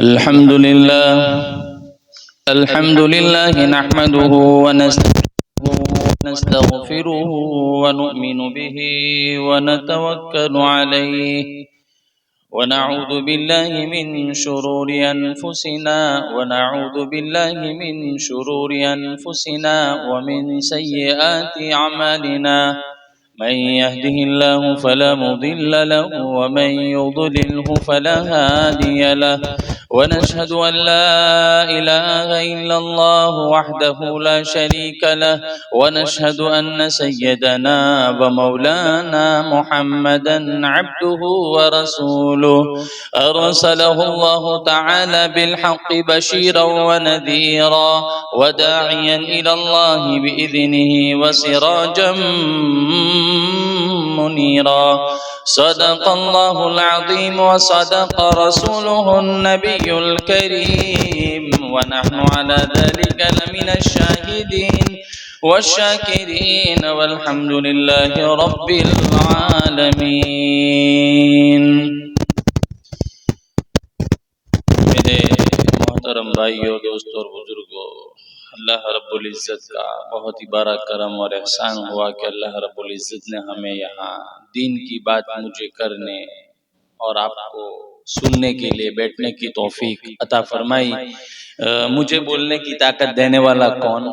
الحمد لله نحمده ونستغفره ونؤمن به ونتوكل عليه ونعوذ بالله من شرور أنفسنا ومن سيئات أعمالنا من يهده الله فلا مضل له ومن يضلله فلا هادي له ونشهد أن لا إله إلا الله وحده لا شريك له ونشهد أن سيدنا ومولانا محمدا عبده ورسوله أرسله الله تعالى بالحق بشيرا ونذيرا وداعيا إلى الله بإذنه وسراجا منيرا صدق الله العظيم وصدق رسوله النبي الكريم ونحن على ذلك لمن الشاهدين والشاكرين والحمد لله رب العالمين. میرے محترم بھائیوں، دوستوں اور بزرگوں، اللہ رب العزت کا بہت ہی بڑا کرم اور احسان ہوا کہ اللہ رب العزت نے ہمیں یہاں دین کی بات مجھے کرنے اور آپ کو سننے کے لیے بیٹھنے کی توفیق عطا فرمائی. مجھے بولنے کی طاقت دینے والا کون؟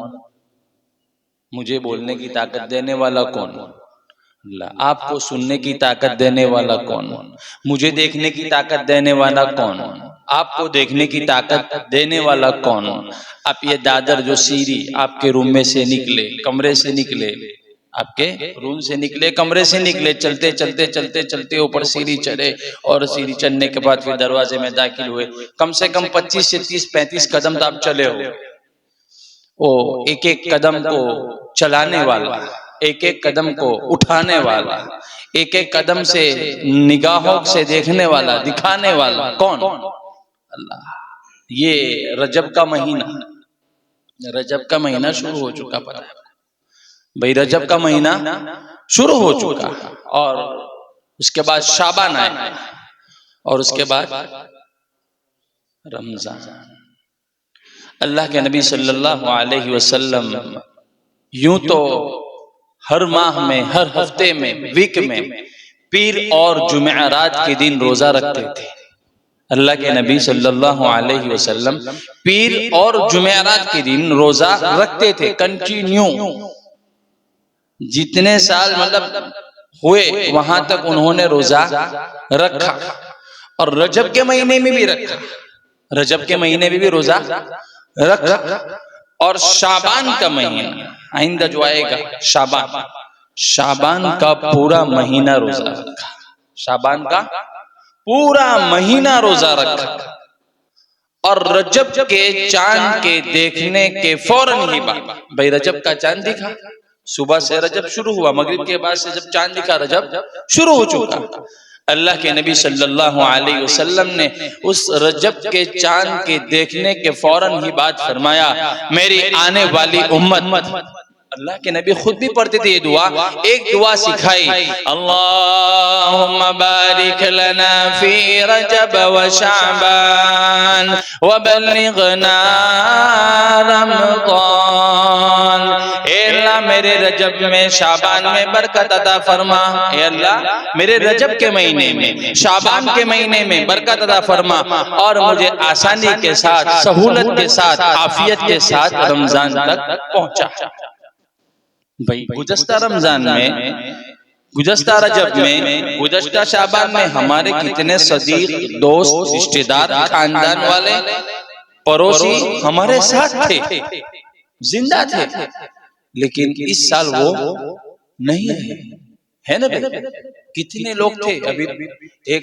مجھے بولنے کی طاقت دینے والا کون؟ اللہ. آپ کو سننے کی طاقت دینے والا کون؟ مجھے دیکھنے کی طاقت دینے والا کون؟ آپ کو دیکھنے کی طاقت دینے والا کون؟ آپ یہ دادر جو سیڑھی آپ کے روم میں سے نکلے، کمرے سے نکلے، آپ کے روم سے نکلے، کمرے سے نکلے، چلتے چلتے چلتے چلتے اوپر سیڑھی چڑھے اور سیڑھی چڑھنے کے بعد پھر دروازے میں داخل ہوئے. کم سے کم 25 سے 30-35 قدم تو آپ چلے ہو. وہ ایک ایک قدم کو چلانے والا، ایک ایک قدم کو اٹھانے والا، ایک ایک قدم سے نگاہوں سے دیکھنے والا، دکھانے والا کون؟ اللہ. یہ رجب کا مہینہ، رجب کا مہینہ شروع ہو چکا. پتہ ہے بھائی، رجب کا مہینہ شروع ہو چکا اور اس کے بعد شعبان آئے اور اس کے بعد رمضان. اللہ کے نبی صلی اللہ علیہ وسلم یوں تو ہر ماہ میں، ہر ہفتے میں، ویک میں پیر اور جمعرات کے دن روزہ رکھتے تھے. اللہ کے نبی صلی اللہ علیہ وسلم پیر اور جمعرات کے دن روزہ رکھتے تھے کنٹینیو. جتنے سال مطلب ہوئے وہاں تک انہوں نے روزہ رکھا اور رجب کے مہینے میں بھی رکھا، رجب کے مہینے میں بھی روزہ رکھا اور شعبان کا مہینہ آئندہ جو آئے گا شعبان کا پورا مہینہ روزہ رکھا. شعبان کا پورا مہینہ روزہ رکھا اور رجب کے چاند کے دیکھنے کے فوراً ہی بعد، بھائی رجب کا چاند دکھا، صبح سے رجب شروع ہوا، مغرب کے بعد سے جب چاند دکھا رجب شروع ہو چکا. اللہ کے نبی صلی اللہ علیہ وسلم نے اس رجب کے چاند کے دیکھنے کے فوراً ہی بعد فرمایا میری آنے والی امت. اللہ کے نبی خود بھی پڑھتے تھے یہ دعا، ایک دعا سکھائی، اللہم بارک لنا فی رجب و شعبان وبلغنا رمضان. اے اللہ میرے رجب میں، شعبان میں برکت عطا فرما. اے اللہ میرے رجب کے مہینے میں، شعبان کے مہینے میں برکت عطا فرما اور مجھے آسانی کے ساتھ، سہولت کے ساتھ، عافیت کے ساتھ رمضان تک پہنچا. بھائی گزشتہ رمضان میں، گزشتہ رجب میں، گزشتہ شعبان میں ہمارے کتنے صدیق، دوست، رشتہ دار، خاندان والے، پڑوسی ہمارے ساتھ تھے، زندہ تھے، لیکن اس سال وہ نہیں ہے نا بھائی. کتنے لوگ تھے ابھی ایک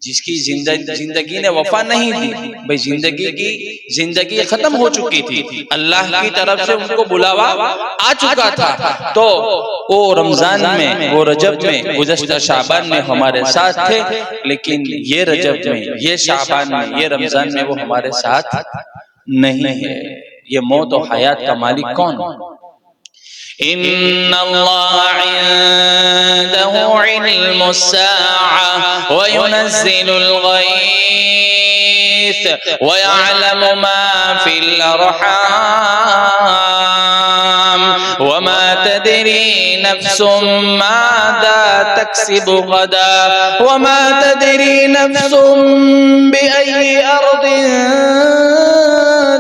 جس کی زندگی نے وفا نہیں دی بھائی، زندگی ختم ہو چکی تھی، اللہ کی طرف سے ان کو بلاوا آ چکا تھا. تو وہ رمضان میں، وہ رجب میں، گزشتہ شعبان میں ہمارے ساتھ تھے، لیکن یہ رجب میں، یہ شعبان میں، یہ رمضان میں وہ ہمارے ساتھ نہیں ہے. یہ موت و حیات کا مالک کون؟ ان اللہ عنده علم الساعة وينزل الغيث ويعلم ما في الأرحام وما تدري نفس ماذا تكسب غدا وما تدري نفس بأي أرض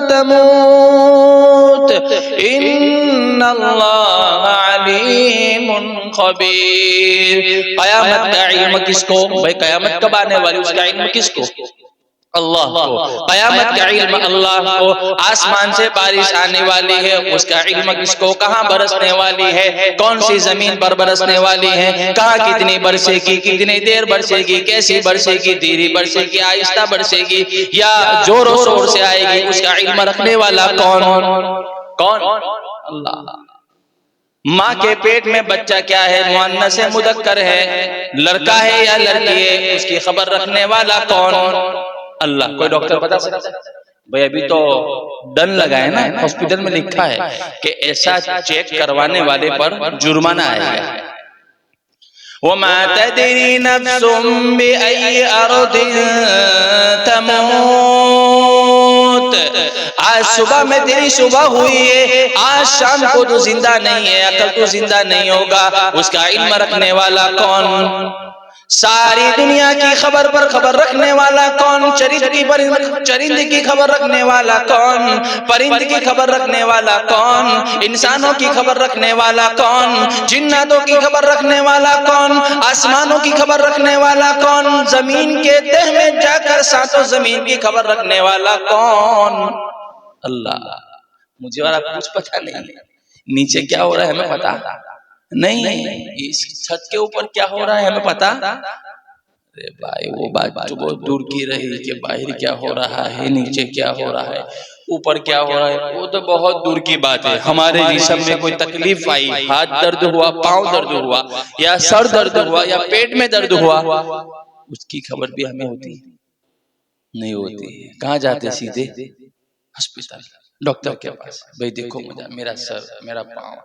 تموت ان اللہ علیم خبیر۔ قیامت کا علم کس کو؟ بھائی قیامت کب آنے والی، اس کا علم کس کو؟ اللہ کو۔ قیامت کا علم اللہ کو۔ آسمان سے بارش آنے والی ہے، اس کا علم کس کو؟ کہاں برسنے والی ہے، کون سی زمین پر برسنے والی ہے، کہاں کتنی برسے گی، کتنی دیر برسے گی، کیسی برسے گی، دھیری برسے گی، آہستہ برسے گی یا زور و شور سے آئے گی، اس کا علم رکھنے والا کون؟ اللہ۔ ماں کے پیٹ میں بچہ کیا ہے، مؤنث ہے مذکر ہے، لڑکا ہے یا لڑکی ہے، اس کی خبر رکھنے والا کون؟ اللہ۔ کوئی ڈاکٹر بتا سکتا ہے؟ بھئی ابھی تو ڈن لگا ہے نا، ہاسپٹل میں لکھا ہے کہ ایسا چیک کروانے والے پر جرمانہ آئے گا۔ وَمَا تَدْرِي نَفْسٌ بِأَيِّ أَرْضٍ تَمُوتُ۔ آج صبح میں تیری صبح ہوئی ہے، آج شام کو تو زندہ نہیں ہے، کل تو زندہ نہیں ہوگا، اس کا علم رکھنے والا کون؟ ساری دنیا کی خبر پر خبر رکھنے والا کون؟ چرند کی خبر رکھنے والا کون؟ پرند کی خبر رکھنے والا کون؟ انسانوں کی خبر رکھنے والا کون؟ جناتوں کی خبر رکھنے والا کون؟ آسمانوں کی خبر رکھنے والا کون؟ زمین کے تہ میں جا کر ساتوں زمین کی خبر رکھنے والا کون؟ اللہ۔ مجھے اور آپ کچھ پتہ نہیں، نیچے کیا ہو رہا ہے ہمیں پتہ نہیں، اس چھت کے اوپر کیا ہو رہا ہے ہمیں پتہ؟ ارے بھائی وہ بات تو بہت دور کی رہی کہ باہر کیا ہو رہا ہے، نیچے کیا ہو رہا ہے، اوپر کیا ہو رہا ہے، وہ تو بہت دور کی بات ہے۔ ہمارے جسم میں کوئی تکلیف آئی، ہاتھ درد ہوا، پاؤں درد ہوا یا سر درد ہوا یا پیٹ میں درد ہوا، اس کی خبر بھی ہمیں ہوتی نہیں ہوتی۔ کہاں جاتے؟ سیدھے ہسپتال، ڈاکٹر کے پاس۔ بھئی دیکھو مجھے میرا سر، میرا پاؤں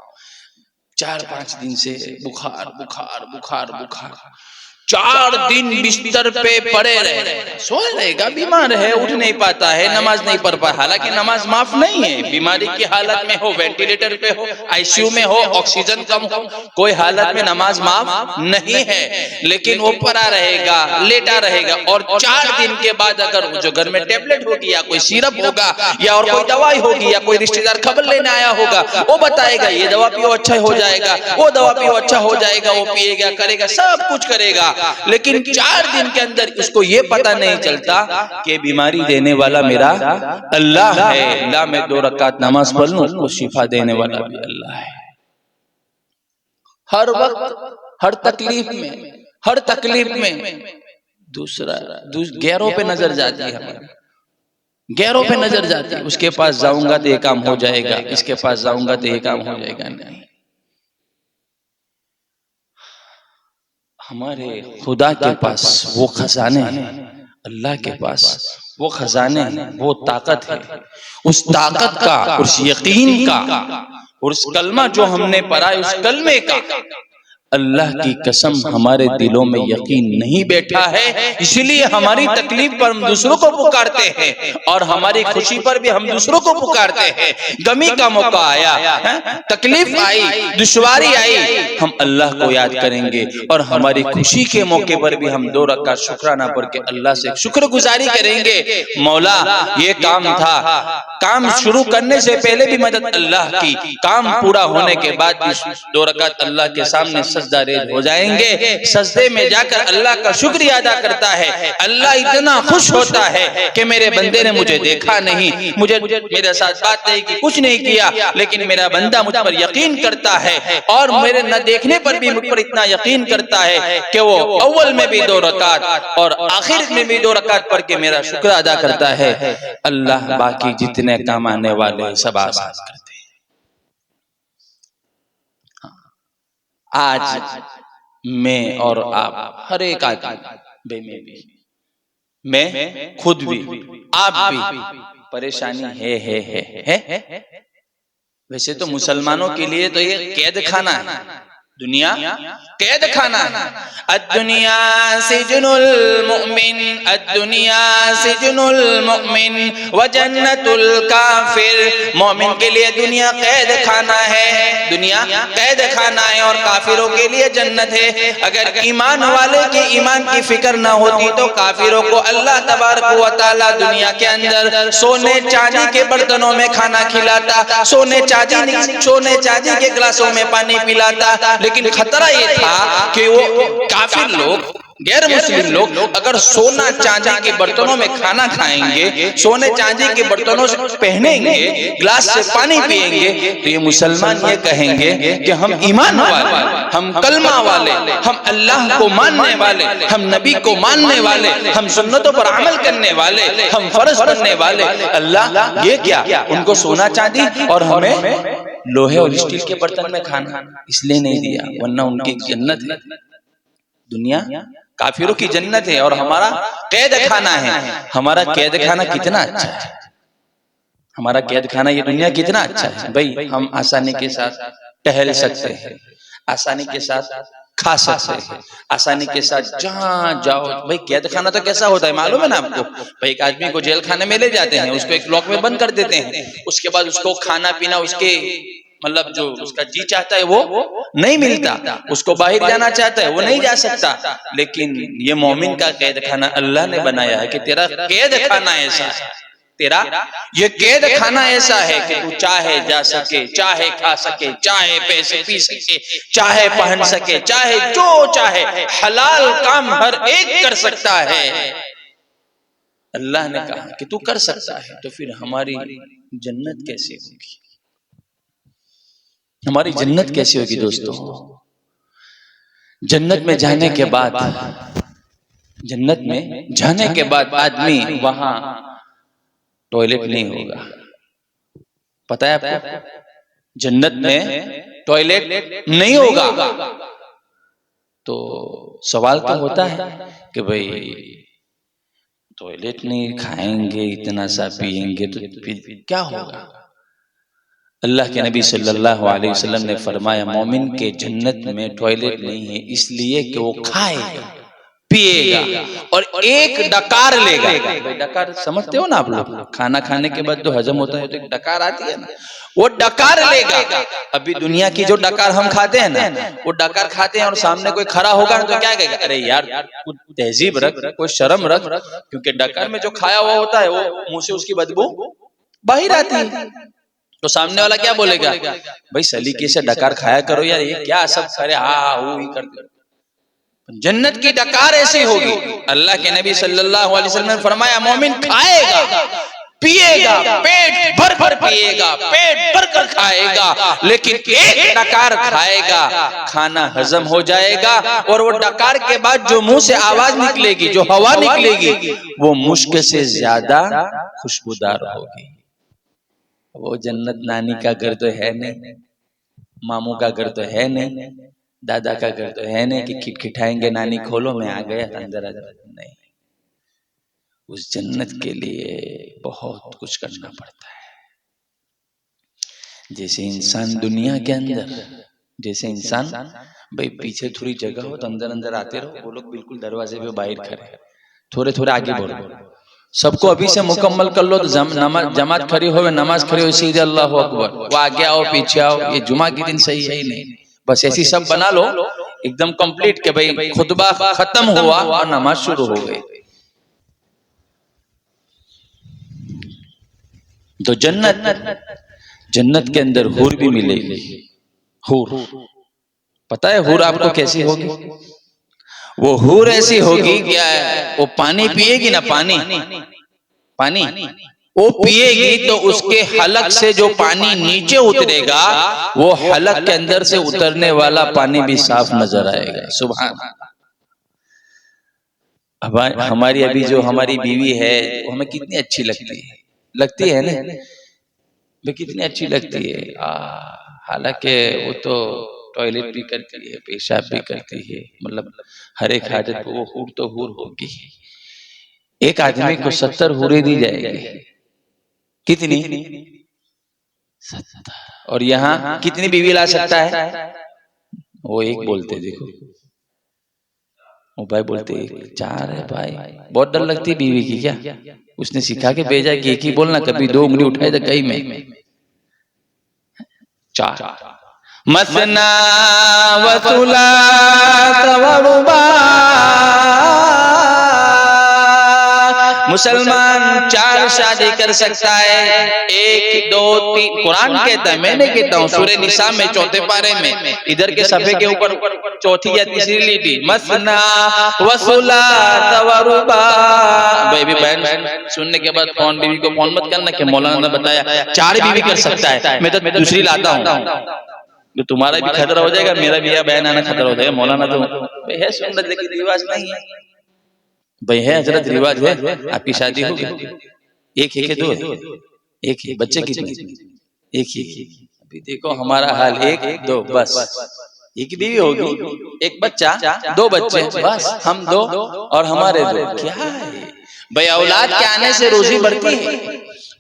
4-5 دن سے بخار بخار بخار بخار، 4 دن بستر پہ پڑے رہے، سوئے رہے گا، بیمار ہے، اٹھ نہیں پاتا ہے، نماز نہیں پڑھ پاتا، حالانکہ نماز معاف نہیں ہے، بیماری کی حالت میں ہو، وینٹیلیٹر پہ ہو، آئی سی یو میں ہو، آکسیجن کم ہو، کوئی حالت میں نماز معاف نہیں ہے، لیکن وہ پڑا رہے گا، لیٹا رہے گا، اور 4 دن کے بعد اگر جو گھر میں ٹیبلٹ ہوگی یا کوئی سیرپ ہوگا یا اور کوئی دوائی ہوگی یا کوئی رشتہ دار خبر لینے آیا ہوگا، وہ بتائے گا یہ دوا پیو اچھا ہو جائے گا، وہ دوا پیو اچھا ہو جائے گا، وہ پیے گا، کرے گا، سب کچھ کرے گا، لیکن 4 دن کے اندر اس کو یہ پتہ نہیں چلتا کہ بیماری دینے والا میرا اللہ ہے۔ اللہ میں 2 رکعت نماز پڑھ لوں، اس کو شفا دینے والا بھی اللہ ہے۔ ہر وقت، ہر تکلیف میں دوسرا غیروں پہ نظر جاتی ہے، غیروں پہ نظر جاتی ہے، اس کے پاس جاؤں گا تو یہ کام ہو جائے گا، اس کے پاس جاؤں گا تو یہ کام ہو جائے گا، نہیں۔ ہمارے خدا کے پاس وہ خزانے ہیں، اللہ کے پاس وہ خزانے ہیں، وہ طاقت ہے، اس طاقت کا، اس یقین کا، اور اس کلمہ جو ہم نے پڑھا ہے، اس کلمے کا اللہ کی قسم ہمارے دلوں میں یقین نہیں بیٹھا ہے، اس لیے ہماری تکلیف پر ہم دوسروں کو پکارتے ہیں اور ہماری خوشی پر بھی ہم دوسروں کو پکارتے ہیں۔ غمی کا موقع آیا، تکلیف آئی، دشواری آئی، ہم اللہ کو یاد کریں گے، اور ہماری خوشی کے موقع پر بھی ہم 2 رکعت شکرانہ پڑھ کے اللہ سے شکر گزاری کریں گے، مولا یہ کام تھا، کام شروع کرنے سے پہلے بھی مدد اللہ کی، کام پورا ہونے کے بعد بھی 2 رکعت اللہ کے سامنے سجدہ ریز ہو جائیں گے، سجدے میں جا کر اللہ کا شکریہ ادا کرتا ہے۔ اللہ اتنا خوش ہوتا ہے کہ میرے بندے نے مجھے دیکھا نہیں، میرے ساتھ بات نہیں کی، کچھ نہیں کیا، لیکن میرا بندہ مجھ پر یقین کرتا ہے، اور میرے نہ دیکھنے پر بھی مجھ پر اتنا یقین کرتا ہے کہ وہ اول میں بھی 2 رکعت اور آخر میں بھی 2 رکعت پڑھ کے میرا شکر ادا کرتا ہے۔ اللہ باقی جتنے کام آنے والے سب آسان کرتے ہیں۔ آج میں اور آپ، ہر ایک آدمی، میں خود بھی، آپ بھی پریشانی ہے۔ ویسے تو مسلمانوں کے لیے تو یہ قید خانہ ہے، دنیا قید خانہ ہے۔ الدنیا سجن المؤمن، الدنیا سجن المؤمن وجنت الکافر، مومن کے لیے دنیا قید خانہ ہے، دنیا قید خانہ ہے، اور کافروں کے لیے جنت ہے۔ اگر ایمان والے کے ایمان کی فکر نہ ہوتی تو کافروں کو اللہ تبارک و تعالی دنیا کے اندر سونے چاندی کے برتنوں میں کھانا کھلاتا، سونے چاندی کے گلاسوں میں پانی پلاتا، لیکن خطرہ یہ تھا کہ وہ کافر لوگ، غیر مسلم لوگ اگر سونا چاندی کے برتنوں میں کھانا کھائیں گے، سونے چاندی کے برتنوں سے پہنیں گے، گلاس سے پانی پئیں گے، تو یہ مسلمان یہ کہیں گے کہ ہم ایمان والے، ہم کلمہ والے، ہم اللہ کو ماننے والے، ہم نبی کو ماننے والے، ہم سنتوں پر عمل کرنے والے، ہم فرض پڑھنے والے۔ اللہ یہ کیا ان کو سونا چاندی اور ہمیں لوہے اور اسٹیل کے برتن میں کھانا اس لیے نہیں دیا، ورنہ ان کی جنت ہے، دنیا کافروں کی جنت ہے اور ہمارا قید خانہ ہے۔ ہمارا قید خانہ کتنا اچھا ہے، ہمارا قید خانہ یہ دنیا کتنا اچھا ہے بھائی، ہم آسانی کے ساتھ ٹہل سکتے ہیں، آسانی کے ساتھ کھا سکتے ہیں، آسانی کے ساتھ جہاں جاؤ۔ بھائی قید خانہ تو کیسا ہوتا ہے معلوم ہے نا آپ کو؟ بھائی ایک آدمی کو جیل خانے میں لے جاتے ہیں، اس کو ایک لاک میں بند کر دیتے ہیں، اس کے بعد اس کو کھانا پینا اس کے مطلب جو اس کا جی چاہتا ہے وہ نہیں ملتا، اس کو باہر جانا چاہتا ہے وہ نہیں جا سکتا۔ لیکن یہ مومن کا قید خانہ اللہ نے بنایا ہے کہ تیرا قید خانہ ایسا ہے، تیرا یہ قید خانہ ایسا ہے کہ تو چاہے جا سکے، چاہے کھا سکے، چاہے پیسے پی سکے، چاہے پہن سکے، چاہے جو چاہے حلال کام ہر ایک کر سکتا ہے۔ اللہ نے کہا کہ تو کر سکتا ہے، تو پھر ہماری جنت کیسے ہوگی؟ ہماری جنت کیسی ہوگی دوستو؟ جنت میں جانے کے بعد، جنت میں جانے کے بعد آدمی وہاں ٹوائلٹ نہیں ہوگا، پتہ ہے آپ کو؟ جنت میں ٹوائلٹ نہیں ہوگا۔ تو سوال تو ہوتا ہے کہ بھئی ٹوائلٹ نہیں، کھائیں گے اتنا سا پیئیں گے تو پھر کیا ہوگا؟ اللہ کے نبی صلی اللہ علیہ وسلم نے فرمایا مومن کے جنت میں ٹوائلٹ نہیں ہے، اس لیے کہ وہ کھائے گا، پیئے گا اور ایک ڈکار لے گا۔ ڈکار سمجھتے ہو نا آپ لوگ؟ کھانا کھانے کے بعد جو ہضم ہوتا ہے تو ایک ڈکار آتی ہے نا، وہ ڈکار لے گا۔ ابھی دنیا کی جو ڈکار ہم کھاتے ہیں نا، وہ ڈکار کھاتے ہیں اور سامنے کوئی کھڑا ہوگا تو کیا کہے گا؟ ارے یار کچھ تہذیب رکھ، کوئی شرم رکھ، کیونکہ ڈکار میں جو کھایا ہوا ہوتا ہے وہ منہ سے اس کی بدبو باہر آتی ہے۔ تو سامنے والا کیا بولے گا؟ بھائی سلیقے سے ڈکار کھایا کرو یار، یہ کیا سب کرے ہی کرتے۔ جنت کی ڈکار ایسی ہوگی۔ اللہ کے نبی صلی اللہ علیہ وسلم نے فرمایا مومن کھائے گا، پیئے گا، پیٹ بھر کر پیئے گا، پیٹ بھر کر کھائے گا، لیکن ایک ڈکار کھائے گا، کھانا ہضم ہو جائے گا، اور وہ ڈکار کے بعد جو منہ سے آواز نکلے گی، جو ہوا نکلے گی، وہ مشک سے زیادہ خوشبودار ہوگی۔ وہ جنت نانی کا گھر تو ہے نہیں، ماموں کا گھر تو ہے نہیں، دادا کا گھر تو ہے نہیں کہ کھٹکھٹائیں گے نانی کھولو میں آ گیا اندر آ جائے، نہیں۔ اس جنت کے لیے بہت کچھ کرنا پڑتا ہے۔ جیسے انسان دنیا کے اندر، جیسے انسان بھئی پیچھے تھوڑی جگہ ہو تو اندر اندر آتے رہو، وہ لوگ بالکل دروازے پہ باہر کھڑے، تھوڑے تھوڑے آگے بڑھو، سب کو ابھی سے مکمل کر لو تو جماعت کھڑی ہوئے، نماز کھڑی ہوئے، سیدھے اللہ اکبر، وہ آگے آؤ پیچھے آؤ، یہ جمعہ کی دن صحیح ہے ہی نہیں۔ بس ایسی سب بنا لو ایک دم کمپلیٹ کہ بھئی خطبہ ختم ہوا اور نماز شروع ہو گئی۔ تو جنت کے اندر حور بھی ملے گی۔ حور پتہ ہے حور آپ کو کیسی ہوگی؟ وہ حور ایسی ہوگی کہ وہ پانی پیے گی نا، پانی وہ پیے گی تو اس کے حلق سے جو پانی نیچے اترے گا، وہ حلق کے اندر سے اترنے والا پانی بھی صاف نظر آئے گا۔ سبحان اللہ۔ ہماری ابھی جو ہماری بیوی ہے وہ ہمیں کتنی اچھی لگتی ہے نا، وہ کتنی اچھی لگتی ہے، حالانکہ وہ تو ٹوائلٹ بھی کرتی ہے، پیشاب بھی کرتی ہے، مطلب ہر ایک حاجت کو وہ حور تو حور ہوگی۔ ایک آدمی کو 70 حوریں دی جائے گی، کتنی؟ اور یہاں کتنی بیوی لا سکتا ہے؟ وہ ایک بولتے، دیکھو وہ بھائی بولتے چار ہے بھائی، بہت ڈر لگتی بیوی کی. کیا اس نے سکھا کے بھیجا کہ ایک ہی بولنا، کبھی دو انگلی اٹھائے تو کہیں میں چار. مثنا وثلاث ورباع، مسلمان چار شادی کر سکتا ہے، ایک دو تین. قرآن کہتا ہے، میں نے کہتا ہوں سورہ نساء میں چوتھے پارے میں ادھر کے صفحے کے اوپر چوتھی یا تیسری لیٹی، مثنا وثلاث ورباع. بھائی بہن سننے کے بعد فون بیوی کو فون مت کرنا کہ مولانا نے بتایا چار بیوی کر سکتا ہے، میں تو دوسری لاتا ہوں. تو تمہارا بھی خطرہ ہو جائے گا، میرا بھی بہن آنا خطرہ ہو جائے گا. مولانا تو ہے سنت لیکن رواج نہیں ہے. بھائی ہے حضرت، رواج ہے. آپ کی شادی ہوگی ایک ہے کہ دو ہے؟ ایک ہے. بچے کتنے؟ ایک ہی. ابھی دیکھو ہمارا حال، ایک دو بس. ایک بیوی ہوگی، ایک بچہ، دو بچے بس. ہم دو اور ہمارے دو. کیا ہے بھائی؟ اولاد کے آنے سے روزی بڑھتی ہے،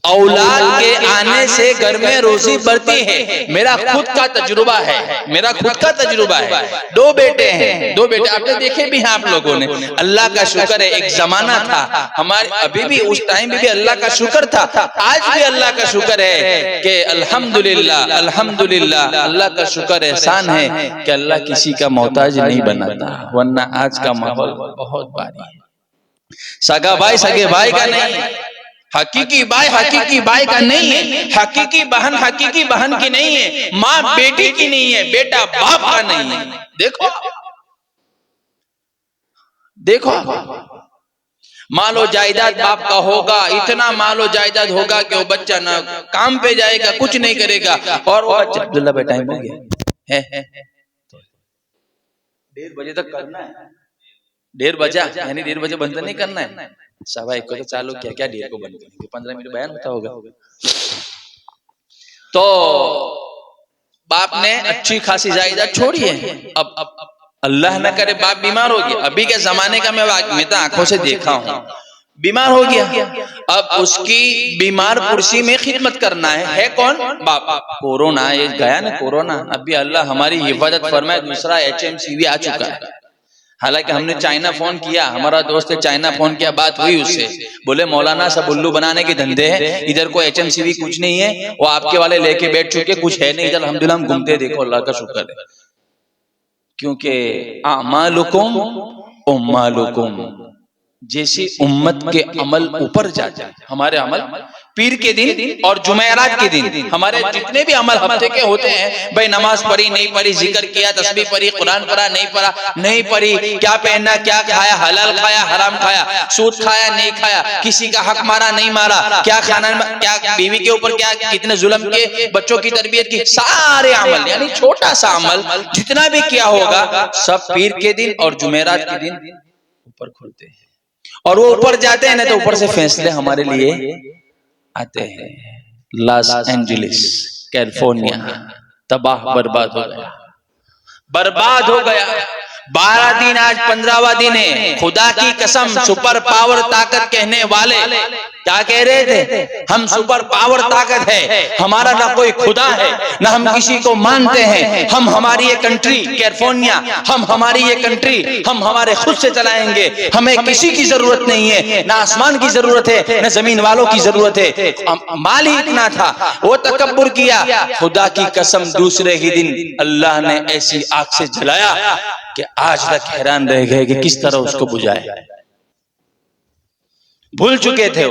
اولاد کے آنے سے گھر میں روزی بڑھتی ہے. میرا خود کا تجربہ ہے، میرا خود کا تجربہ ہے. دو بیٹے ہیں، دو بیٹے آپ نے دیکھے بھی ہیں آپ لوگوں نے. اللہ کا شکر ہے، ایک زمانہ تھا ہمارے، ابھی بھی اس ٹائم بھی اللہ کا شکر تھا، آج بھی اللہ کا شکر ہے کہ الحمدللہ الحمدللہ. اللہ کا شکر احسان ہے کہ اللہ کسی کا محتاج نہیں بناتا، ورنہ آج کا ماحول بہت بھاری ہے. سگا بھائی سگے بھائی کا نہیں، حقیقی بھائی کا نہیں ہے، حقیقی بہن کی نہیں ہے، ماں بیٹی کی نہیں ہے، بیٹا باپ کا نہیں ہے. دیکھو دیکھو مال و جائیداد باپ کا ہوگا، اتنا مال و جائیداد ہوگا کہ وہ بچہ نہ کام پہ جائے گا، کچھ نہیں کرے گا. اور وہ بچہ عبداللہ بھائی ٹائم ہو گیا ہے 1:30 بجے تک کرنا ہے. 1:30 بجا یعنی 1:30 بجے بند نہیں کرنا ہے. 1:15 کو تو چالو کیا 1:30 کو بند کریں گے، 15 منٹ بیان ہوتا ہوگا. تو باپ نے اچھی خاصی جائیداد چھوڑی ہے. اب اللہ نہ کرے باپ بیمار ہو گیا. ابھی کے زمانے کا میں تو آنکھوں سے دیکھا ہوں، بیمار ہو گیا. اب اس کی بیمار پرسی میں خدمت کرنا ہے کون؟ باپ. کورونا یہ گیا نا، کورونا. ابھی اللہ ہماری حفاظت فرمائے، دوسرا HMCV آ چکا ہے. حالانکہ ہم نے چائنا فون کیا، ہمارا دوست نے چائنا فون کیا، بات ہوئی اس سے، بولے مولانا سب الو بنانے کے دھندے ہیں، ادھر کوئی HMCV کچھ نہیں ہے، وہ آپ کے والے لے کے بیٹھ چکے، کچھ ہے نہیں ادھر. الحمدللہ ہم گھومتے، دیکھو اللہ کا شکر ہے. کیونکہ اعمالکم امالکم، جیسی امت کے عمل اوپر جاتے ہیں. ہمارے عمل پیر کے دن اور جمعرات کے دن ہمارے جتنے بھی عمل ہفتے کے ہوتے ہیں، بھائی نماز پڑھی نہیں پڑھی، ذکر کیا، تسبیح پڑھی، قرآن پڑھا نہیں پڑھی، کیا پہننا کیا کھایا، حلال کھایا حرام کھایا، سود کھایا نہیں کھایا، کسی کا حق مارا نہیں مارا، کیا کھانا، کیا بیوی کے اوپر کیا کتنے ظلم کے، بچوں کی تربیت کی، سارے عمل یعنی چھوٹا سا عمل جتنا بھی کیا ہوگا سب پیر کے دن اور جمعرات کے دن اوپر کھلتے ہیں. اور وہ اوپر جاتے ہیں نا تو اوپر سے فیصلے ہمارے لیے آتے ہیں. لاس اینجلس کیلیفورنیا تباہ برباد ہو گیا، برباد ہو گیا. 12 دن آج 15واں دن ہے. خدا کی قسم سپر پاور طاقت کہنے والے کیا کہہ رہے تھے؟ ہم سپر پاور طاقت ہے، ہمارا نہ کوئی خدا ہے، نہ ہم کسی کو مانتے ہیں، ہم ہماری یہ کنٹری کیلیفورنیا، ہم ہماری یہ کنٹری ہم ہمارے خود سے چلائیں گے، ہمیں کسی کی ضرورت نہیں ہے، نہ آسمان کی ضرورت ہے نہ زمین والوں کی ضرورت ہے. مال ہی اتنا تھا، وہ تکبر کیا. خدا کی قسم دوسرے ہی دن اللہ نے ایسی آگ سے جلایا کہ آج تک حیران رہ گئے کہ کس طرح اس کو بجھائے. بھول چکے تھے،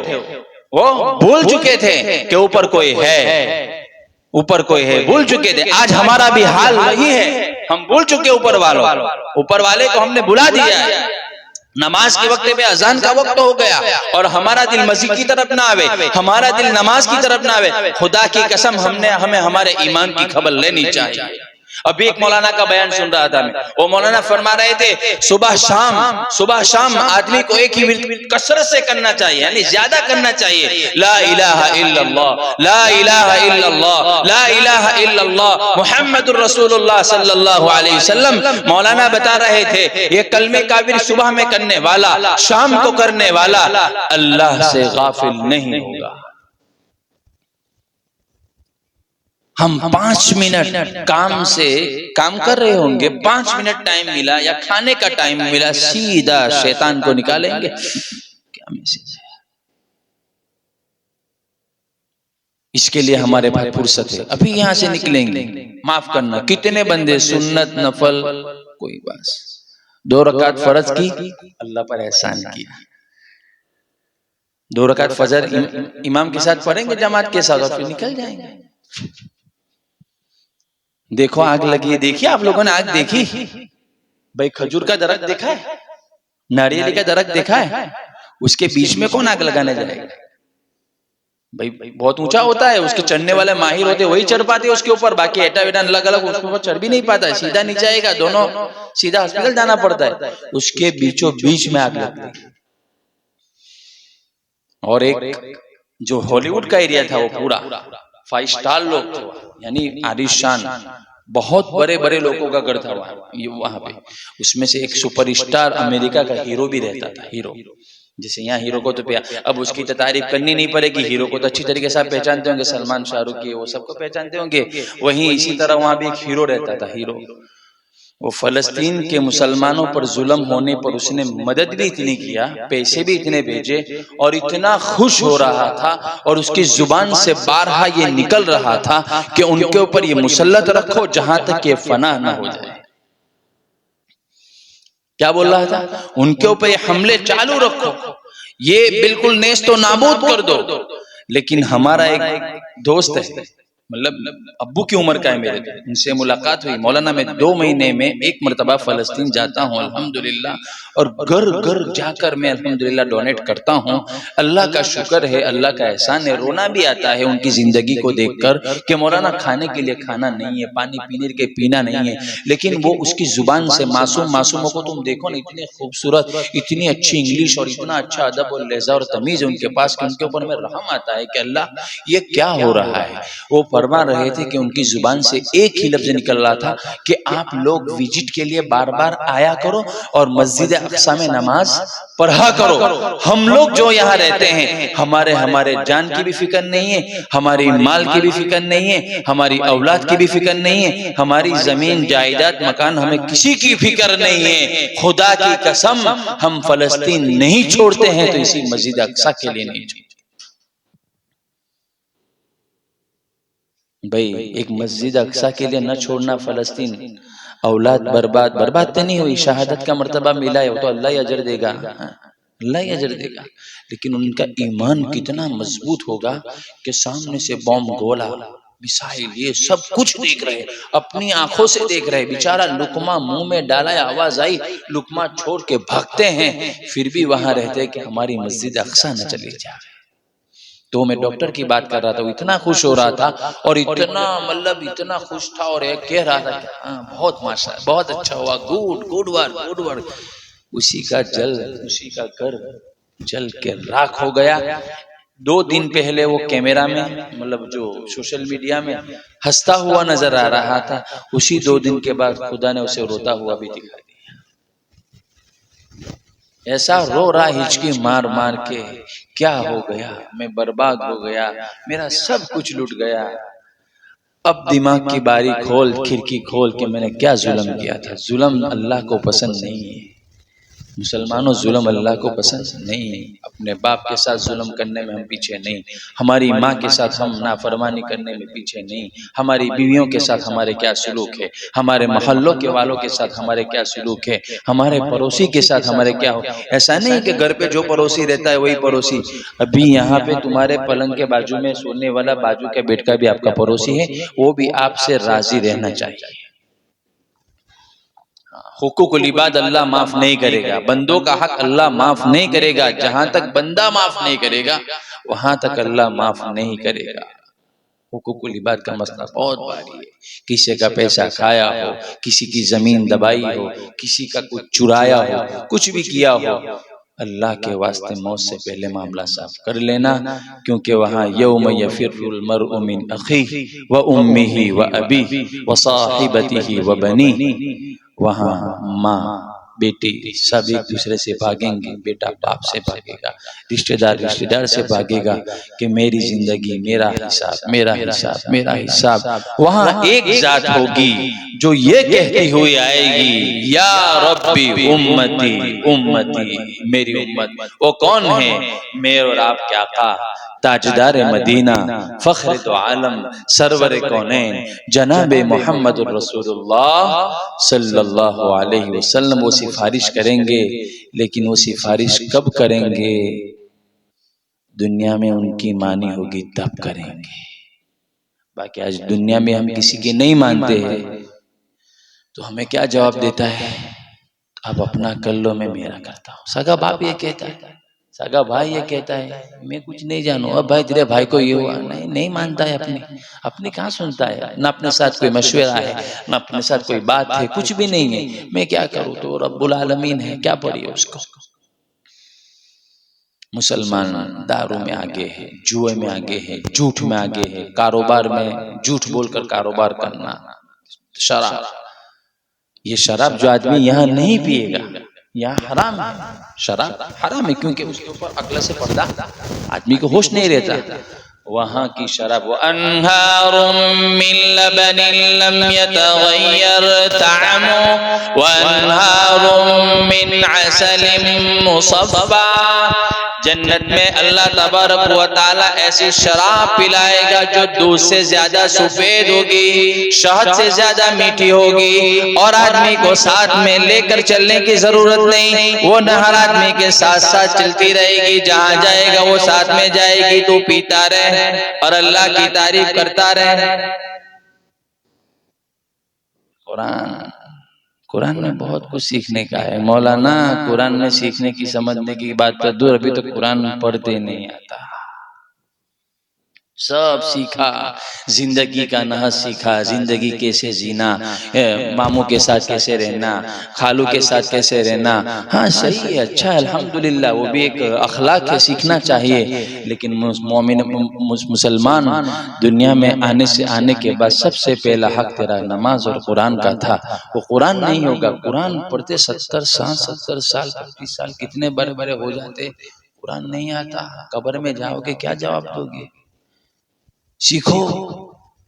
وہ بھول چکے تھے کہ اوپر کوئی ہے، اوپر کوئی ہے، بھول چکے تھے. آج ہمارا بھی حال وہی ہے، ہم بھول چکے اوپر والے کو ہم نے بلا دیا ہے. نماز کے وقت پہ اذان کا وقت ہو گیا اور ہمارا دل مسجد کی طرف نہ آوے، ہمارا دل نماز کی طرف نہ آوے. خدا کی قسم ہمیں ہمارے ایمان کی خبر لینی چاہیے. ابھی ایک مولانا کا بیان سن رہا تھا میں، وہ مولانا فرما رہے تھے صبح شام آدمی کو ایک ہی ورد کثرت سے کرنا چاہیے، یعنی زیادہ کرنا چاہیے. لا الہ الا اللہ، لا الہ الا اللہ، لا الہ الا اللہ محمد الرسول اللہ صلی اللہ علیہ وسلم. مولانا بتا رہے تھے یہ کلمے کا ورد صبح میں کرنے والا، شام کو کرنے والا اللہ سے غافل نہیں ہوگا. ہم 5 منٹ کام کر رہے ہوں گے، 5 منٹ ٹائم ملا یا کھانے کا ٹائم ملا، سیدھا شیطان کو نکالیں گے، کیا میسج ہے؟ اس کے لیے ہمارے پاس فرصت ہے، ابھی یہاں سے نکلیں گے، معاف کرنا کتنے بندے سنت نفل کوئی بات، 2 رکعت فرض کی، اللہ پر احسان کیا، 2 رکعت فجر امام کے ساتھ پڑھیں گے جماعت کے ساتھ، اور پھر نکل جائیں گے۔ دیکھو آگ لگی ہے، دیکھیے آپ لوگوں نے آگ دیکھی؟ بھائی کھجور کا درخت دیکھا ہے، ناریل کا درخت دیکھا ہے، اس کے بیچ میں کون آگ لگانے جائے گا؟ بھائی بہت اونچا ہوتا ہے، اس کے چڑھنے والے ماہر ہوتے وہی چڑھ پاتے اس کے اوپر، باقی ایٹا ویٹا الگ الگ اس کے اوپر چڑھ بھی نہیں پاتا ہے، سیدھا نیچے آئے گا، دونوں سیدھا ہاسپٹل جانا پڑتا ہے، اس کے بیچوں بیچ میں آگ لگتی ہے۔ اور ایک جو ہالی ووڈ کا ایریا تھا وہ پورا 5 سٹار لوگ تھے، یعنی عالی شان بہت بڑے بڑے لوگوں کا گھر تھا وہاں پہ، اس میں سے ایک سپر اسٹار امریکہ کا ہیرو بھی رہتا تھا، ہیرو جیسے یہاں ہیرو کو تو اب اس کی تعریف کرنی نہیں پڑے گی، ہیرو کو تو اچھی طریقے سے آپ پہچانتے ہوں گے، سلمان شاہ رخ کی وہ سب کو پہچانتے ہوں گے، وہیں اسی طرح وہاں بھی ایک ہیرو رہتا تھا، ہیرو، وہ فلسطین کے مسلمانوں پر ظلم ہونے پر اس نے مدد بھی اتنی کیا، پیسے بھی اتنے بھیجے، اور اتنا خوش ہو رہا تھا، اور اس کی زبان سے بارہا یہ نکل رہا تھا کہ ان کے اوپر یہ مسلط رکھو جہاں تک یہ فنا نہ ہو جائے۔ کیا بول رہا تھا؟ ان کے اوپر یہ حملے چالو رکھو، یہ بالکل نیست و نابود کر دو۔ لیکن ہمارا ایک دوست ہے، مطلب ابو کی عمر کا ہے میرے، ان سے ملاقات ہوئی، مولانا میں 2 مہینے میں 1 مرتبہ فلسطین جاتا ہوں الحمدللہ، اور گھر گھر جا کر میں الحمدللہ ڈونیٹ کرتا ہوں۔ اللہ کا شکر ہے، اللہ کا احسان ہے، رونا بھی آتا ہے ان کی زندگی کو دیکھ کر کہ مولانا کھانے کے لیے کھانا نہیں ہے، پانی پینے کے پینا نہیں ہے، لیکن وہ اس کی زبان سے معصوموں کو تم دیکھو نا، اتنے خوبصورت، اتنی اچھی انگلش اور اتنا اچھا ادب اور لہجہ اور تمیز ان کے پاس کہ ان کے اوپر میں رحم آتا ہے کہ اللہ یہ کیا ہو رہا ہے۔ وہ فرما رہے تھے کہ ان کی زبان سے ایک ہی لفظ نکل رہا تھا کہ آپ لوگ وزٹ کے لیے بار بار آیا کرو اور مسجد اقصی میں نماز پڑھا کرو۔ ہم لوگ جو یہاں رہتے ہیں ہمارے جان کی بھی فکر نہیں ہے، ہماری مال کی بھی فکر نہیں ہے، ہماری اولاد کی بھی فکر نہیں ہے، ہماری زمین جائیداد مکان ہمیں کسی کی فکر نہیں ہے، خدا کی قسم ہم فلسطین نہیں چھوڑتے ہیں تو اسی مسجد اقصی کے لیے نہیں چھوڑتے۔ بھئی ایک مسجد اقصی کے لیے نہ چھوڑنا فلسطین، اولاد برباد تو نہیں ہوئی، شہادت کا مرتبہ ملا ہے، وہ تو اللہ ہی اجر دے گا، اللہ ہی اجر دے گا، لیکن ان کا ایمان کتنا مضبوط ہوگا کہ سامنے سے بوم گولا میسائل یہ سب کچھ دیکھ رہے، اپنی آنکھوں سے دیکھ رہے، بیچارہ لقمہ منہ میں ڈالا ہے، آواز آئی، لقمہ چھوڑ کے بھاگتے ہیں، پھر بھی وہاں رہتے کہ ہماری مسجد اقصی نہ چلی جائے۔ تو میں ڈاکٹر کی بات کر رہا تھا، وہ اتنا خوش ہو رہا تھا، اور اتنا خوش تھا، اور ایک کہہ رہا تھا کہ ہاں بہت ماشاءاللہ بہت اچھا ہوا، گوڈ ورک۔ اسی کا گھر جل کے راکھ ہو گیا۔ 2 دن پہلے وہ کیمرہ میں، مطلب جو سوشل میڈیا میں ہنستا ہوا نظر آ رہا تھا، اسی 2 دن کے بعد خدا نے اسے روتا ہوا بھی دکھا دیا۔ ایسا رو رہا ہچکی مار کے، کیا ہو گیا، میں برباد ہو گیا، میرا سب کچھ لٹ گیا، اب دماغ کی باری کھول، کھڑکی کھول کہ میں نے کیا ظلم کیا تھا۔ ظلم اللہ کو پسند نہیں ہے، مسلمانوں ظلم اللہ کو پسند نہیں ہے، اپنے باپ کے ساتھ ظلم کرنے میں ہم پیچھے نہیں، ہماری ماں کے ساتھ ہم نافرمانی کرنے میں پیچھے نہیں، ہماری بیویوں کے ساتھ ہمارے کیا سلوک ہے، ہمارے محلوں کے والوں کے ساتھ ہمارے کیا سلوک ہے، ہمارے پڑوسی کے ساتھ ہمارے کیا ہو۔ ایسا نہیں کہ گھر پہ جو پڑوسی رہتا ہے وہی پڑوسی، ابھی یہاں پہ تمہارے پلنگ کے بازو میں سونے والا بازو کا بیٹھ کا بھی آپ کا پڑوسی ہے، وہ بھی آپ سے راضی رہنا چاہیے۔ حقوق العباد اللہ معاف نہیں کرے گا، بندوں کا حق اللہ معاف نہیں کرے گا، جہاں تک بندہ معاف نہیں کرے گا وہاں تک اللہ معاف نہیں کرے گا۔ حقوق العباد کا مسئلہ بہت بھاری ہے، کسی کا پیسہ کھایا ہو، کسی کی زمین دبائی ہو، کسی کا کچھ چرایا ہو، کچھ بھی کیا ہو، اللہ کے واسطے موت سے پہلے معاملہ صاف کر لینا، کیونکہ وہاں یوم یفر المرء من اخیہ وامہ وابیہ وصاحبتہ وبنیہ، وہاں ماں بیٹی سب ایک دوسرے سے بھاگیں گے، بیٹا باپ سے بھاگے گا، رشتہ دار سے بھاگے گا کہ میری زندگی، میرا حساب، میرا حساب، میرا حساب۔ وہاں ایک ذات ہوگی جو یہ کہتی ہوئی آئے گی، یا ربی امتی امتی، میری امت۔ وہ کون ہے؟ میرے اور آپ کے آقا، تاجدار مدینہ، فخر دو عالم، سرور کونین، جناب محمد الرسول اللہ صلی اللہ علیہ وسلم وہ سفارش کریں گے، لیکن وہ سفارش کب کریں گے؟ دنیا میں ان کی مانی ہوگی تب کریں گے۔ باقی آج دنیا میں ہم کسی کی نہیں مانتے ہیں تو ہمیں کیا جواب دیتا ہے؟ اب اپنا کر لو، میں میرا کرتا ہوں۔ سگا باپ یہ کہتا ہے، سگا بھائی یہ کہتا ہے میں کچھ نہیں جانوں، اب بھائی تیرے بھائی کو یہ ہوا، نہیں مانتا ہے، اپنی کہاں سنتا ہے، نہ اپنے ساتھ کوئی مشورہ ہے، نہ اپنے ساتھ کوئی بات ہے، کچھ بھی نہیں ہے۔ میں کیا کروں، تو رب العالمین ہے، کیا پڑھی اس کو۔ مسلمان دارو میں آگے ہے، جوئے میں آگے ہے، جھوٹ میں آگے ہے، کاروبار میں جھوٹ بول کر کاروبار کرنا، شراب، یہ شراب جو آدمی یہاں نہیں پیے گا، یہاں حرام ہے، شراب حرام ہے، کیونکہ اس کے اوپر عقل سے پردہ، آدمی کو ہوش نہیں رہتا۔ وہاں کی شراب، وَأَنْهَارٌ مِّن لَبَنٍ لَمْ يَتَغَيَّرْ طَعْمُهُ وَأَنْهَارٌ مِّنْ عَسَلٍ مُّصَفًّى۔ جنت میں اللہ تبارک و تعالیٰ ایسی شراب پلائے گا جو دودھ سے زیادہ سفید ہوگی، شہد سے زیادہ میٹھی ہوگی، اور آدمی کو ساتھ میں لے کر چلنے کی ضرورت نہیں، وہ نہر آدمی کے ساتھ ساتھ چلتی رہے گی، جہاں جائے گا وہ ساتھ میں جائے گی، تو پیتا رہے اور اللہ کی تعریف کرتا رہے۔ قرآن میں بہت کچھ سیکھنے کا ہے مولانا، قرآن میں سیکھنے کی سمجھنے کی بات تو دور، ابھی تو قرآن پڑھتے نہیں آتا، سب سیکھا، زندگی کا نحس سیکھا، زندگی کیسے جینا، ماموں کے ساتھ کیسے رہنا، خالو کے ساتھ کیسے رہنا۔ ہاں صحیح ہے، اچھا ہے، الحمدللہ، وہ بھی ایک اخلاق ہے، سیکھنا چاہیے، لیکن مومن مسلمان دنیا میں آنے کے بعد سب سے پہلا حق تیرا نماز اور قرآن کا تھا، وہ قرآن نہیں ہوگا۔ قرآن پڑھتے 70 سال 35 سال کتنے بڑے بڑے ہو جاتے، قرآن نہیں آتا، قبر میں جاؤ گے کیا جواب دو گے؟ سیکھو،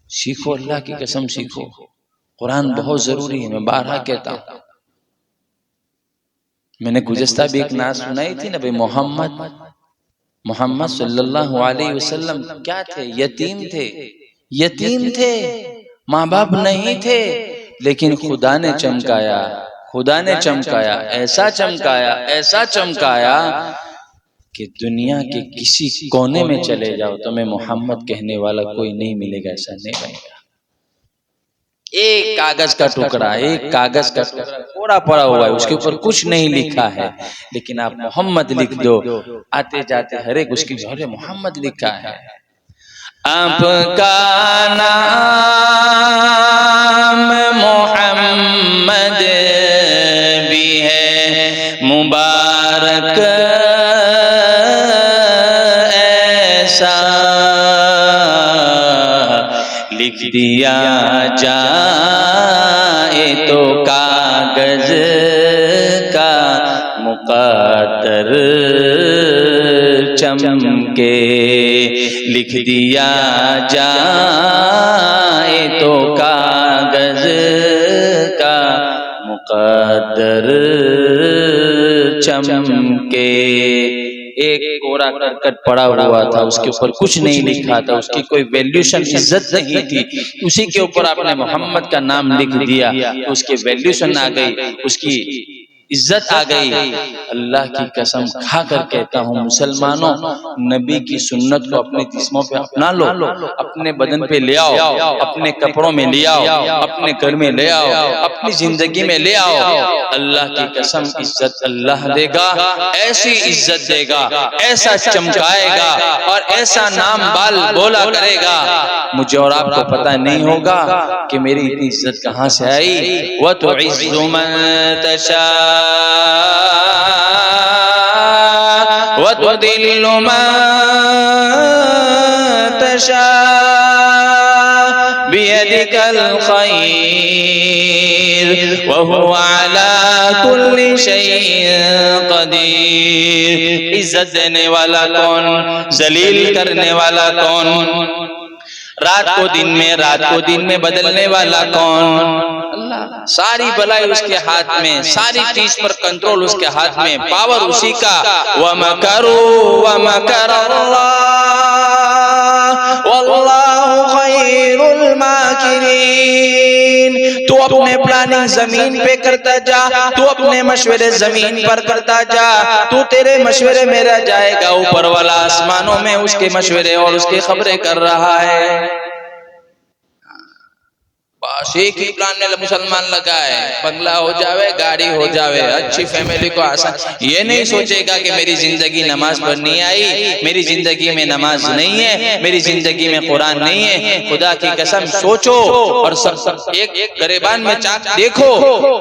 سیکھو، اللہ کی قسم سیکھو، قرآن بہت ضروری ہے۔ میں بارہا کہتا ہوں، میں نے گزشتہ بھی ایک نعت سنائی تھی نا، محمد صلی اللہ علیہ وسلم کیا تھے؟ یتیم تھے، ماں باپ نہیں تھے، لیکن خدا نے چمکایا، ایسا چمکایا کہ دنیا کے کسی کونے میں چلے جاؤ تمہیں محمد کہنے والا کوئی نہیں ملے گا، ایسا نہیں بنے گا۔ ایک کاغذ کا ٹکڑا پڑا پڑا ہوا ہے، اس کے اوپر کچھ نہیں لکھا ہے، لیکن آپ محمد لکھ دو، آتے جاتے ہر ایک اس کی جوڑے محمد لکھا ہے۔ آپ کا نام محمد بھی ہے مبارک، لکھ دیا جائے تو کاغذ کا مقدر چمکے، لکھ دیا جائے تو کاغذ کا مقدر چمکے۔ ایک کوڑا کرکٹ پڑا ہوا تھا، اس کے اوپر کچھ نہیں لکھا تھا، اس کی کوئی ویلیوشن عزت نہیں تھی، اسی کے اوپر آپ نے محمد کا نام لکھ دیا، اس کی ویلیوشن آ گئی، اس کی عزت آ گئی۔ اللہ کی قسم کھا کر کہتا ہوں مسلمانوں، نبی کی سنت کو اپنے جسموں پہ اپنا لو، اپنے بدن پہ لے آؤ، اپنے کپڑوں میں لے آؤ، اپنے گھر میں لے آؤ، اپنی زندگی میں لے آؤ، اللہ کی قسم عزت اللہ دے گا، ایسی عزت دے گا، ایسا چمکائے گا، اور ایسا نام بال بولا کرے گا، مجھے اور آپ کو پتہ نہیں ہوگا کہ میری اتنی عزت کہاں سے آئی۔ وَتُعِزُّ مَن تَشَاءُ وَتُذِلُّ مَن تَشَاءُ بِيَدِكَ بيدك الخير وهو على كل شيء قدير. عزت دینے والا کون؟ ذلیل کرنے والا کون؟ رات کو دن میں، رات کو دن میں بدلنے والا کون؟ اللہ. ساری بلائی اس کے ہاتھ میں، ساری چیز پر کنٹرول اس کے ہاتھ میں، پاور اسی کا. وَمَكَرُوا وَمَكَرَ اللَّهُ وَاللَّهُ خَيْرُ الْمَاكِرِينَ. تو اپنے پلاننگ زمین پہ کرتا جا، تو اپنے مشورے زمین پر کرتا جا، تو تیرے مشورے میں رہ جائے گا، اوپر والا آسمانوں میں اس کے مشورے اور اس کی خبریں کر رہا ہے. بس ایک ہی پلان میں مسلمان لگا ہے، بنگلہ ہو جاوے، گاڑی ہو جاوے، اچھی فیملی کو آسان. یہ نہیں سوچے گا کہ میری زندگی نماز پڑھنی آئی، میری زندگی میں نماز نہیں ہے، میری زندگی میں قرآن نہیں ہے. خدا کی قسم سوچو اور ایک گریبان میں چاک دیکھو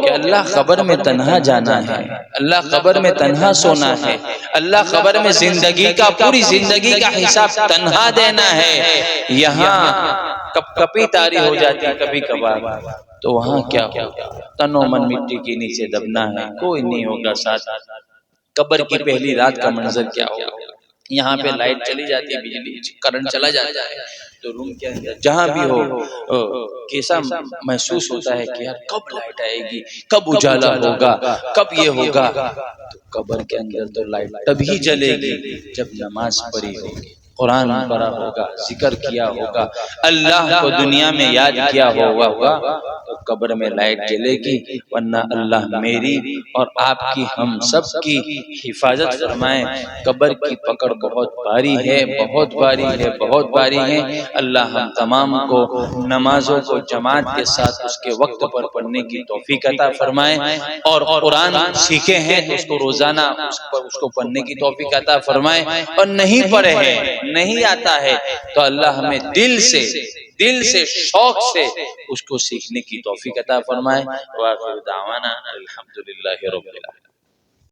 کہ اللہ قبر میں تنہا جانا ہے، اللہ قبر میں تنہا سونا ہے، اللہ قبر میں زندگی کا، پوری زندگی کا حساب تنہا دینا ہے. یہاں کب کبھی تاری ہو جاتی ہے کبھی کبھار، تو وہاں کیا ہوگا؟ تن و من مٹی کے نیچے دبنا ہے، کوئی نہیں ہوگا ساتھ. قبر کی پہلی رات کا منظر کیا ہوگا؟ یہاں پہ لائٹ چلی جاتی ہے، بجلی کرنٹ چلا جاتا ہے، تو روم کے اندر جہاں بھی ہو کیسا محسوس ہوتا ہے کہ یار کب لائٹ آئے گی، کب اجالا ہوگا، کب یہ ہوگا. تو قبر کے اندر تو لائٹ تبھی جلے گی جب نماز پڑھی ہوگی، قرآن پڑھا ہوگا، ذکر کیا ہوگا، اللہ کو دنیا میں یاد کیا ہوگا، تو قبر میں لائٹ جلے گی. ورنہ اللہ میری اور آپ کی، ہم سب کی حفاظت فرمائے. قبر کی پکڑ بہت بھاری ہے، بہت بھاری ہے، بہت بھاری ہے. اللہ ہم تمام کو نمازوں کو جماعت کے ساتھ اس کے وقت پر پڑھنے کی توفیق عطا فرمائے، اور قرآن سیکھے ہیں تو اس کو روزانہ اس کو پڑھنے کی توفیق عطا فرمائے. اور نہیں پڑھے ہیں، نہیں آتا ہے، تو اللہ ہمیں دل سے شوق سے اس کو سیکھنے کی توفیق عطا فرمائے. وآخر دعوانا الحمدللہ رب العالمین.